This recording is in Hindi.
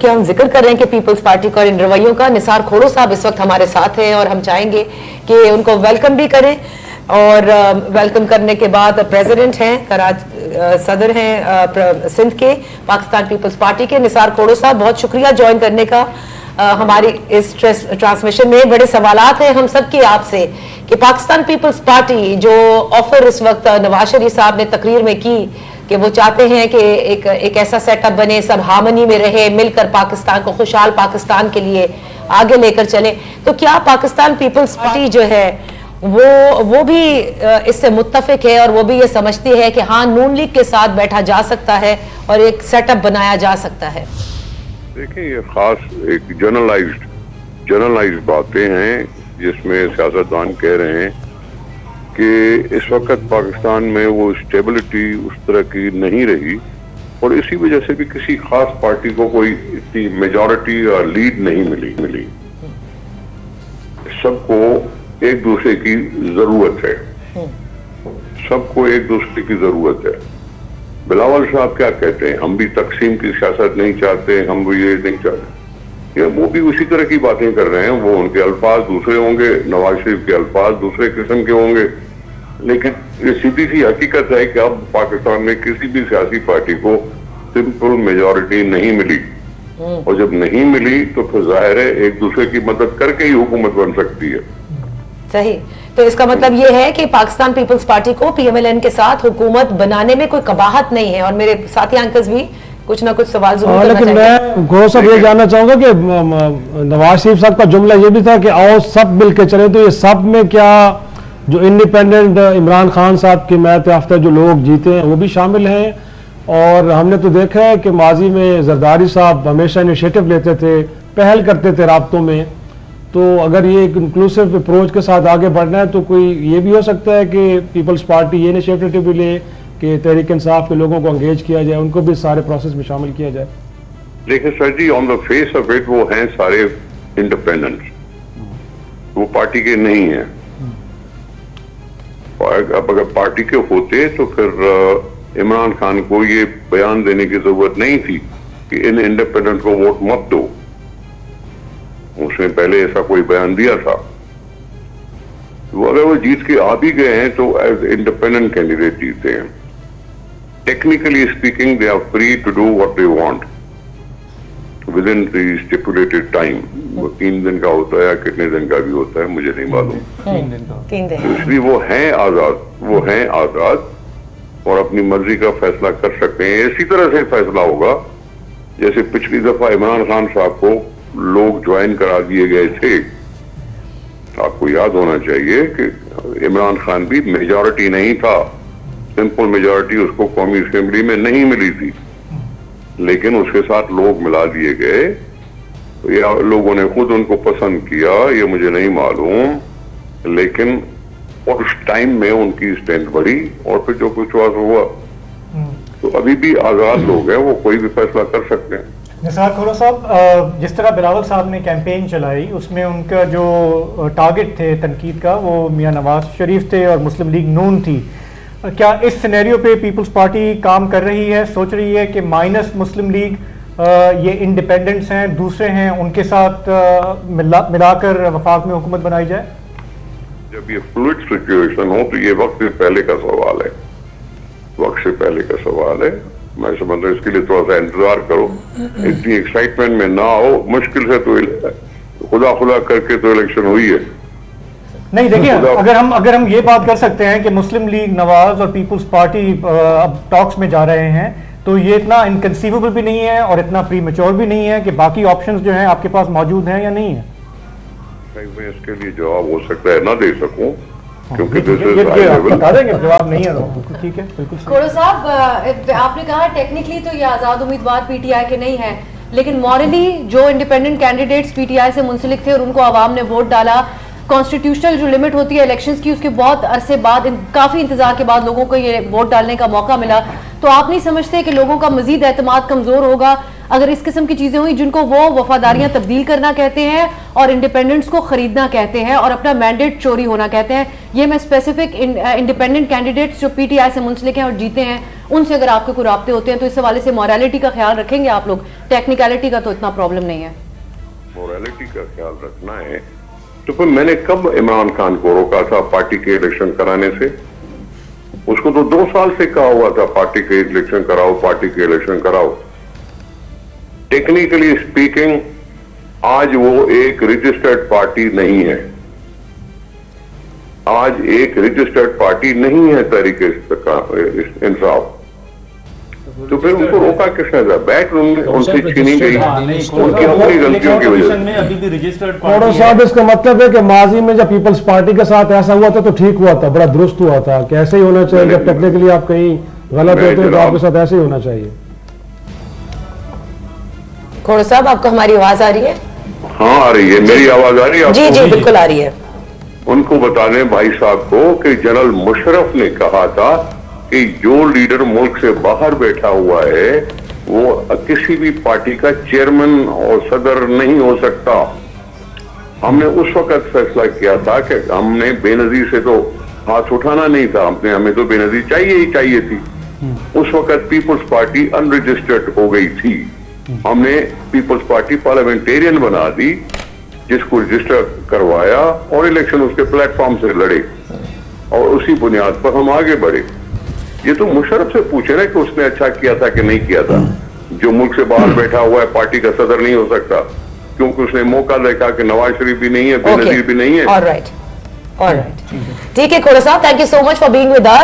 कि हम जिक्र कर रहे हैं कि पीपल्स पार्टी का इन रवैयों का। निसार खोड़ो साहब इस वक्त हमारे साथ हैं और हम चाहेंगे कि उनको वेलकम भी करें। और वेलकम करने के बाद प्रेसिडेंट हैं सदर हैं सिंध के पाकिस्तान पीपल्स पार्टी के निसार खोड़ो साहब, बहुत शुक्रिया ज्वाइन करने का। हमारी इस ट्रांसमिशन में बड़े सवालात हैं हम सबके आपसे कि पाकिस्तान पीपल्स पार्टी जो ऑफर इस वक्त नवाज शरीफ साहब ने तकरीर में की कि वो चाहते हैं कि एक ऐसा सेटअप बने, सब हार्मनी में रहे, मिलकर पाकिस्तान को खुशहाल पाकिस्तान के लिए आगे लेकर चले, तो क्या पाकिस्तान पीपल्स पार्टी जो है वो भी इससे मुत्तफिक है और वो भी ये समझती है कि हाँ नून लीग के साथ बैठा जा सकता है और एक सेटअप बनाया जा सकता है? देखिए, ये खास एक जनरलाइज्ड बातें हैं जिसमें सियासतदान कह रहे हैं कि इस वक्त पाकिस्तान में वो स्टेबिलिटी उस तरह की नहीं रही और इसी वजह से भी किसी खास पार्टी को कोई इतनी मेजॉरिटी या लीड नहीं मिली। सबको एक दूसरे की जरूरत है, सबको एक दूसरे की जरूरत है। बिलावल साहब क्या कहते हैं, हम भी तकसीम की सियासत नहीं चाहते, हम भी ये नहीं चाहते, या वो भी उसी तरह की बातें कर रहे हैं। वो उनके अल्फाज दूसरे होंगे, नवाज शरीफ के अल्फाज दूसरे किस्म के होंगे, लेकिन ये सीधी सी हकीकत है कि अब पाकिस्तान में किसी भी सियासी पार्टी को सिंपल मेजॉरिटी नहीं मिली और जब नहीं मिली तो फिर जाहिर है एक दूसरे की मदद करके ही हुकूमत बन सकती है। सही, तो इसका मतलब ये है कि पाकिस्तान पीपल्स पार्टी को पीएमएलएन के साथ हुकूमत बनाने में कोई कबाहत नहीं है। और मेरे साथी अंकल भी कुछ ना कुछ सवाल जरूर करना लेकिन मैं गौर साहब ये जानना चाहूंगा कि नवाज शरीफ साहब का जुमला ये भी था कि आओ सब मिलकर चले, तो ये सब में क्या जो इंडिपेंडेंट इमरान खान साहब की मैत याफ्ता जो लोग जीते हैं वो भी शामिल हैं? और हमने तो देखा है कि माजी में जरदारी साहब हमेशा इनिशिएटिव लेते थे, पहल करते थे राब्तों में, तो अगर ये एक इंक्लूसिव अप्रोच के साथ आगे बढ़ना है तो कोई ये भी हो सकता है कि पीपल्स पार्टी ये इनिशिएटिव भी ले कि तहरीक इंसाफ के लोगों को एंगेज किया जाए, उनको भी सारे प्रोसेस में शामिल किया जाए? देखिए sir ji, on the face of it वो हैं सारे इंडिपेंडेंट, वो पार्टी के नहीं है। अब अगर पार्टी के होते तो फिर इमरान खान को ये बयान देने की जरूरत नहीं थी कि इन इंडिपेंडेंट को वोट मत दो। उसने पहले ऐसा कोई बयान दिया था। वो अगर वो जीत के आ भी गए हैं तो एज इंडिपेंडेंट कैंडिडेट जीते हैं। Technically speaking they are free to do what they want within the stipulated time. वो 3 दिन का होता है या कितने दिन का भी होता है मुझे नहीं मालूम, 3 दिन। इसलिए वो हैं आजाद और अपनी मर्जी का फैसला कर सकते हैं। इसी तरह से फैसला होगा जैसे पिछली दफा इमरान खान साहब को लोग ज्वाइन करा दिए गए थे। आपको याद होना चाहिए कि इमरान खान भी मेजॉरिटी नहीं था, सिंपल मेजॉरिटी उसको कौमी असेंबली में नहीं मिली थी, लेकिन उसके साथ लोग मिला दिए गए या लोगों ने खुद उनको पसंद किया, ये मुझे नहीं मालूम, लेकिन और उस टाइम में उनकी स्ट्रेंथ बढ़ी और फिर जो कुछ हुआ। तो अभी भी आजाद लोग हैं, वो कोई भी फैसला कर सकते हैं। निसार खोड़ो साहब, जिस तरह बिलावल साहब ने कैंपेन चलाई उसमें उनका जो टारगेट थे तनकीद का वो मियां नवाज शरीफ थे और मुस्लिम लीग नून थी। क्या इस सिनेरियो पे पीपल्स पार्टी काम कर रही है, सोच रही है कि माइनस मुस्लिम लीग ये इंडिपेंडेंट्स हैं, दूसरे हैं, उनके साथ मिलाकर वफाक में हुकूमत बनाई जाए? जब ये फ्लूइड सिचुएशन हो तो ये वक्त से पहले का सवाल है, वक्त से पहले का सवाल है। मैं समझता हूँ इसके लिए थोड़ा सा इंतजार करो, इतनी एक्साइटमेंट में ना हो। मुश्किल से तो खुदा करके तो इलेक्शन हुई है। नहीं देखिए, अगर हम ये बात कर सकते हैं कि मुस्लिम लीग नवाज और पीपल्स पार्टी अब टॉक्स में जा रहे हैं तो ये इतना इनकंसीवेबल भी नहीं है और इतना प्री मैच्योर भी नहीं है कि बाकी ऑप्शंस जो हैं आपके पास मौजूद हैं या नहीं है? मैं इसके लिए जवाब हो सकता है ना दे सकूं क्योंकि बता देंगे, जवाब नहीं है तो ठीक है। बिल्कुल खोड़ो साहब, आपने कहा टेक्निकली तो ये आजाद उम्मीदवार पीटीआई के नहीं है, लेकिन मॉरली जो इंडिपेंडेंट कैंडिडेट्स पीटीआई से मुंसलिक थे और उनको आवाम ने वोट डाला, कॉन्स्टिट्यूशनल जो लिमिट होती है इलेक्शंस की उसके बहुत अरसे बाद काफी इंतजार के बाद लोगों को ये वोट डालने का मौका मिला, तो आप नहीं समझते कि लोगों का मजीद एतमाद कमजोर होगा अगर इस किस्म की चीजें हुई जिनको वो वफादारियां तब्दील करना कहते हैं और इंडिपेंडेंस को खरीदना कहते हैं और अपना मैंडेट चोरी होना कहते हैं। ये मैं स्पेसिफिक इंडिपेंडेंट कैंडिडेट्स जो पीटीआई से मुंसलिक हैं और जीते हैं उनसे अगर आपके कोई राब्ते होते हैं तो इस हवाले से मॉरलिटी का ख्याल रखेंगे आप लोग? टेक्निकलिटी का तो इतना प्रॉब्लम नहीं है। मोरालिटी का ख्याल रखना है तो फिर मैंने कब इमरान खान को रोका था पार्टी के इलेक्शन कराने से? उसको तो 2 साल से कहा हुआ था पार्टी के इलेक्शन कराओ, पार्टी के इलेक्शन कराओ। टेक्निकली स्पीकिंग आज वो एक रजिस्टर्ड पार्टी नहीं है, आज एक रजिस्टर्ड पार्टी नहीं है तहरीक इंसाफ। तो फिर उनको रोका किसने था? बैक रूम में उनसे छीनी गई उनकी अपनी गलतियों की वजह से। अभी भी रजिस्टर्ड खोड़ो साहब, इसका मतलब है कि माजी में जब पीपल्स पार्टी के साथ ऐसा हुआ था तो ठीक हुआ था, बड़ा दुरुस्त हुआ था। कैसे ही होना चाहिए, जब टेक्निकली आप कहीं गलत होते हैं तो आपके साथ ऐसे ही होना चाहिए। खोड़ो साहब, आपको हमारी आवाज आ रही है? हाँ आ रही है, मेरी आवाज आ रही है? जी जी बिल्कुल आ रही है। उनको बता दें भाई साहब को कि जनरल मुशर्रफ ने कहा था कि जो लीडर मुल्क से बाहर बैठा हुआ है वो किसी भी पार्टी का चेयरमैन और सदर नहीं हो सकता। हमने उस वक्त फैसला किया था कि हमने बेनजीर से तो हाथ उठाना नहीं था, हमें तो बेनजीर चाहिए ही चाहिए थी। उस वक्त पीपल्स पार्टी अनरजिस्टर्ड हो गई थी, हमने पीपल्स पार्टी पार्लियामेंटेरियन बना दी, जिसको रजिस्टर करवाया और इलेक्शन उसके प्लेटफॉर्म से लड़े और उसी बुनियाद पर हम आगे बढ़े। ये तो मुशर्रफ से पूछे ना कि उसने अच्छा किया था कि नहीं किया था। जो मुल्क से बाहर बैठा हुआ है पार्टी का सदर नहीं हो सकता क्योंकि उसने मौका देखा कि नवाज शरीफ भी नहीं है, बेनजीर भी नहीं है। ऑलराइट, ठीक है खोड़ो साहब, thank you so much for being with us.